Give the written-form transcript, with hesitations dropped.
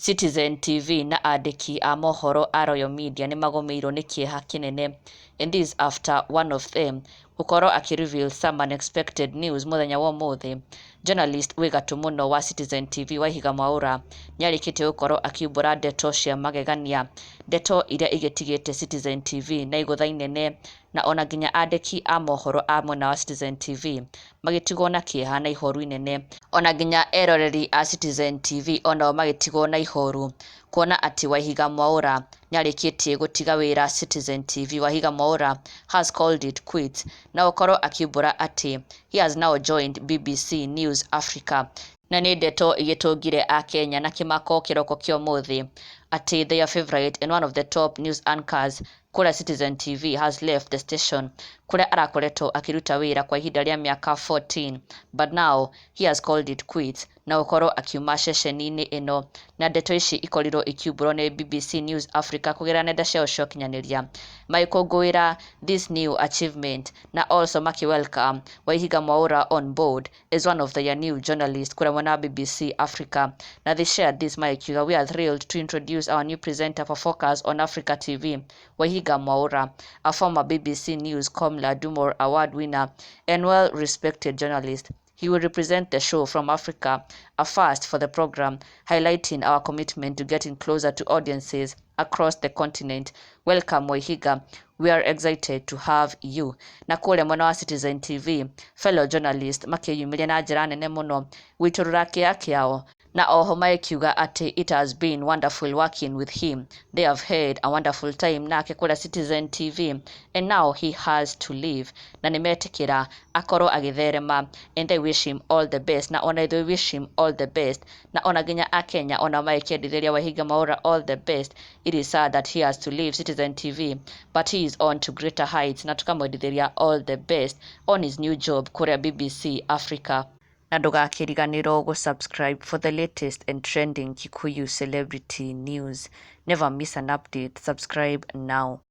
Citizen TV na andĩki a mohoro a Royal Media nĩ magomeirwo nĩ kĩeha kĩnene, and this after one of them gũkorwo akĩ-reveal some unexpected news mũthenya wa ũmũthĩ. Journalist wĩ gatũ mũno wa Citizen TV Waihiga Mwaura nĩarĩkĩtie gũkorwo akiumbũra ndeto cia magegania, ndeto iria igĩtigĩte Citizen TV na igũtha inene, na ona nginya andĩki a mohoro a mwena wa Citizen TV magĩtigwo na kĩeha na ihoru inene, ona nginya eroreri a Citizen TV onao magĩtigwo na ihoru kuona atĩ Waihiga Mwaura nĩarĩkĩtie gũtiga wĩra Citizen TV. Waihiga Mwaura has called it quits na gũkorwo akiumbũra atĩ he has now joined BBC News Africa, na nĩ ndeto igĩtũngire a Kenya na kĩmako kĩroko kĩa ũmũthĩ atĩ their favorite and one of the top news anchors kũrĩa Citizen TV has left the station, kũrĩa arakoretwo akĩruta wĩra kwa ihinda rĩa mĩaka 14, but now he has called it quits na gũkorwo akiuma ceceni-inĩ ĩno, na ndeto ici ikorirwo ikiumbũrwo nĩ BBC News Africa kũgerera nenda ciao cia ũkinyanĩria magĩkũngũĩra this new achievement, na also maki-welcome Waihiga Mwaura on board as one of their new journalists kũrĩa mwena wa BBC Africa. Na they shared this magĩkiuga, we are thrilled to introduce our new presenter for Focus on Africa TV, Waihiga Mwaura, a former BBC News Comla Dumor Award winner and well-respected journalist. He will represent the show from Africa, a first for the program, highlighting our commitment to getting closer to audiences across the continent. Welcome Waihiga, we are excited to have you. Na kũrĩa mwena wa Citizen TV, fellow journalist makĩyumĩria na njĩra nene mũno gwĩtũrũra kĩeha kĩao, na oho magĩkiuga atĩ it has been wonderful working with him. They have had a wonderful time nake kũrĩa Citizen TV and now he has to leave, na nĩmetĩkĩra akorwo agĩtherema, and they wish him all the best, na ona they wish him all the best, na ona nginya a Kenya ona magĩkĩendithĩria Waihiga Mwaura all the best. It is sad that he has to leave Citizen TV, but he is on to greater heights, na tukamwendithĩria all the best on his new job kũrĩa BBC Africa. Na ndũgakĩriganĩrwo gũsubscribe for the latest and trending Kikuyu celebrity news. Never miss an update. Subscribe now.